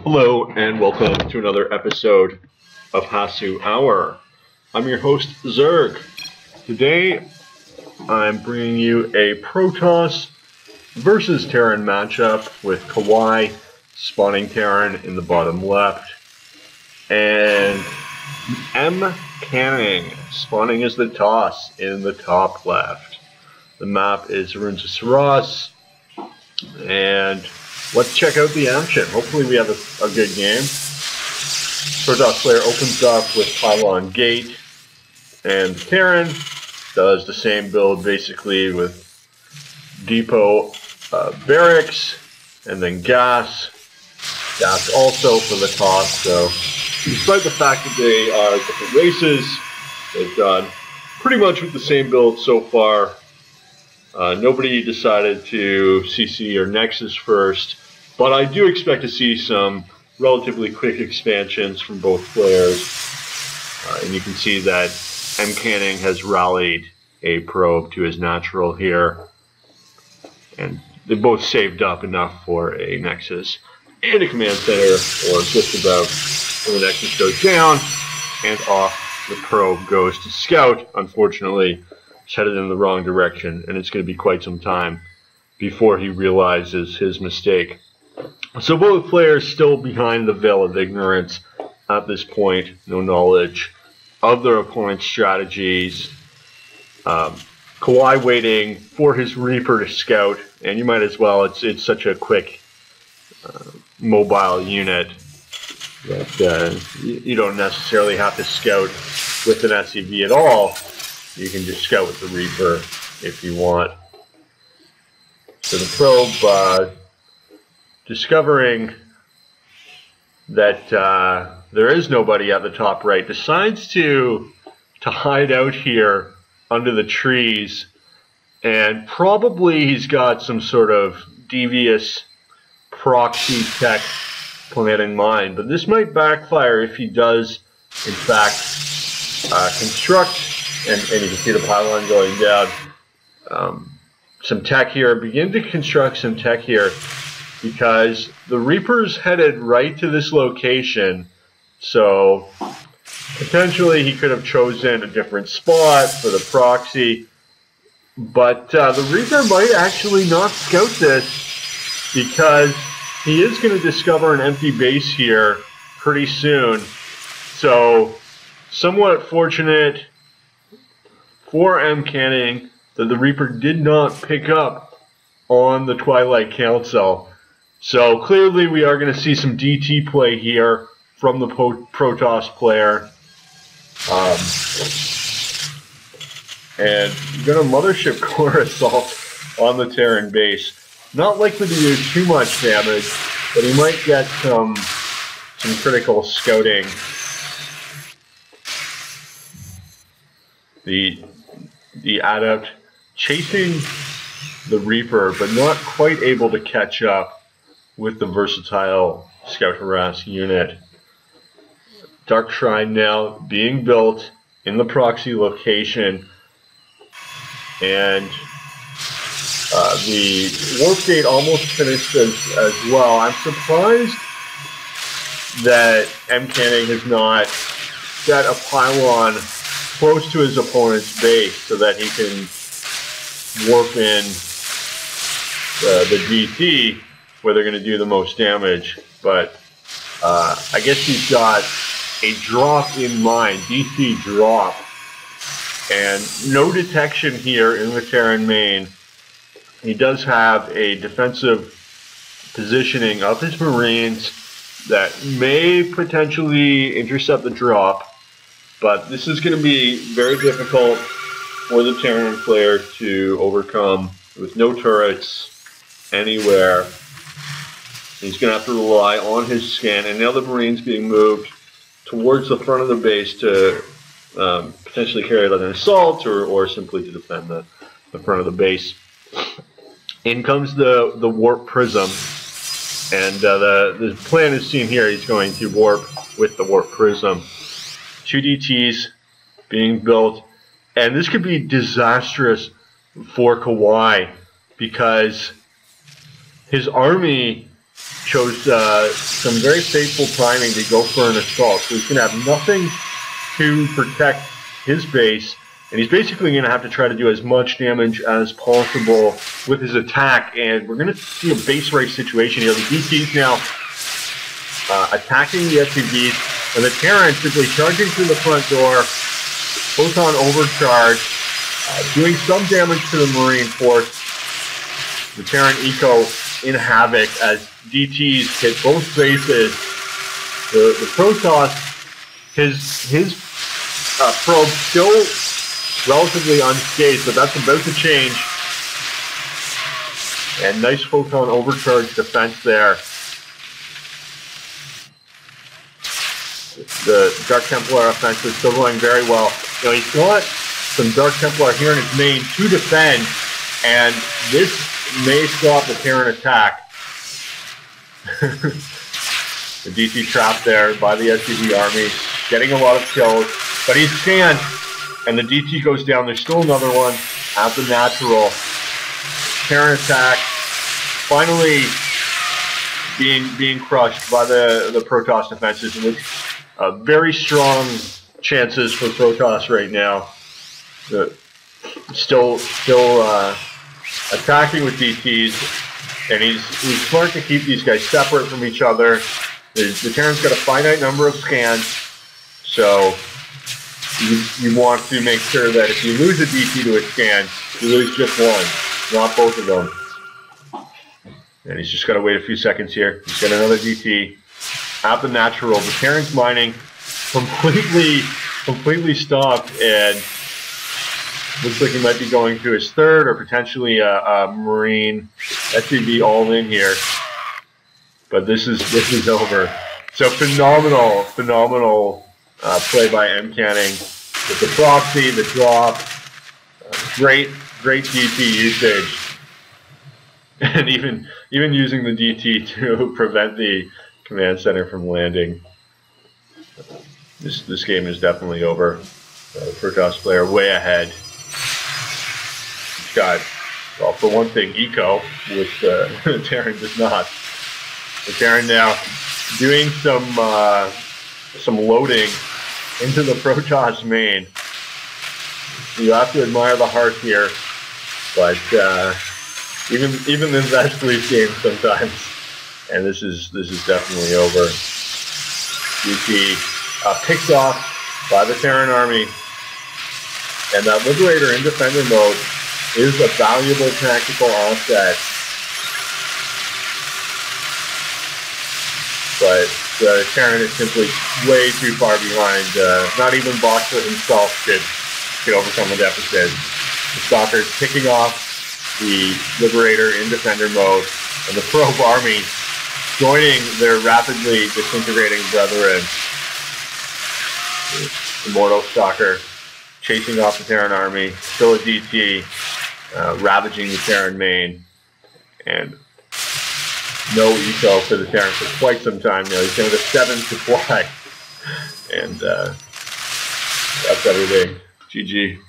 Hello and welcome to another episode of Hasu Hour. I'm your host Zerg. Today I'm bringing you a Protoss versus Terran matchup with Kawhi spawning Terran in the bottom left and M. Canning spawning as the Toss in the top left. The map is Ruins of Seras, and let's check out the action. Hopefully we have a good game. Protoss player opens up with Pylon Gate, and Terran does the same build basically with Depot Barracks, and then Gas. Gas also for the Toss, so despite the fact that they are different races, they've gone pretty much with the same build so far. Nobody decided to CC or Nexus first, but I do expect to see some relatively quick expansions from both players. And you can see that M. Canning has rallied a probe to his natural here, and they both saved up enough for a Nexus and a command center, or just about, when the Nexus goes down, and off the probe goes to scout. Unfortunately, it's headed in the wrong direction, and it's going to be quite some time before he realizes his mistake. So both players still behind the veil of ignorance at this point, no knowledge of their opponent's strategies. Kawhi waiting for his Reaper to scout, and you might as well, it's such a quick mobile unit that you don't necessarily have to scout with an SCV at all. You can just scout with the Reaper if you want. So the probe, discovering that there is nobody at the top right, decides to hide out here under the trees, and probably he's got some sort of devious proxy tech plan in mind. But this might backfire if he does, in fact, construct. And you can see the pylon going down. Some tech here. Begin to construct some tech here, because the Reaper's headed right to this location. So potentially he could have chosen a different spot for the proxy. But the Reaper might actually not scout this, because he is going to discover an empty base here pretty soon. So somewhat fortunate for M. Canning that the Reaper did not pick up on the Twilight Council. So clearly we are going to see some DT play here from the Protoss player. And going to Mothership Core Assault on the Terran base. Not likely to do too much damage, but he might get some critical scouting. The Adept chasing the Reaper, but not quite able to catch up with the versatile Scout Harass unit. Dark Shrine now being built in the proxy location, and the Warp Gate almost finished as well. I'm surprised that M. Canning has not set a pylon close to his opponent's base so that he can warp in the DT where they're going to do the most damage. But I guess he's got a drop in mind, DT drop, and no detection here in the Terran main. He does have a defensive positioning of his Marines that may potentially intercept the drop. But this is going to be very difficult for the Terran player to overcome with no turrets anywhere. He's going to have to rely on his scan, and now the Marines being moved towards the front of the base to potentially carry out an assault or simply to defend the front of the base. In comes the Warp Prism, and the plan is seen here. He's going to warp with the Warp Prism. 2 DTs being built, and this could be disastrous for Kawhi, because his army chose some very fateful timing to go for an assault. So he's going to have nothing to protect his base, and he's basically going to have to try to do as much damage as possible with his attack. And we're going to see a base race situation here. The DTs now attacking the SCVs, and the Terran simply charging through the front door, photon overcharge, doing some damage to the Marine force. The Terran Eco in havoc as DTs hit both bases. The Protoss, his probe still relatively unscathed, but that's about to change. And nice photon overcharge defense there. The Dark Templar offense is still going very well. You know, he's got some Dark Templar here in his main to defend, and this may stop the Terran attack. The DT trapped there by the SCV army, getting a lot of kills, but he's scanned, and the DT goes down. There's still another one at the natural. Terran attack finally being crushed by the Protoss defenses, and with very strong chances for Protoss right now. Still attacking with DTs, and he's smart to keep these guys separate from each other. The Terran's got a finite number of scans, so you want to make sure that if you lose a DT to a scan, you lose just one, not both of them. And he's just got to wait a few seconds here. He's got another DT at the natural. The Terran's mining completely stopped, and looks like he might be going to his third or potentially a Marine SCV all in here. But this is over. So phenomenal play by M Canning with the proxy, the drop, great DT usage, and even using the DT to prevent the command center from landing. This game is definitely over. Protoss player way ahead. He's got, well, for one thing, eco, which Terran does not. The Terran now doing some loading into the Protoss main. You have to admire the heart here, but even the best lose games sometimes, and this is definitely over. DT picked off by the Terran army, and that Liberator in defender mode is a valuable tactical offset. But Terran is simply way too far behind. Not even Boxer himself could overcome the deficit. The Stalker's picking off the Liberator in defender mode, and the Probe army joining their rapidly disintegrating brethren. The Immortal Stalker chasing off the Terran army, still a DT, ravaging the Terran main, and no eco for the Terran for quite some time now. He's down to 7 supply, and that's everything. GG.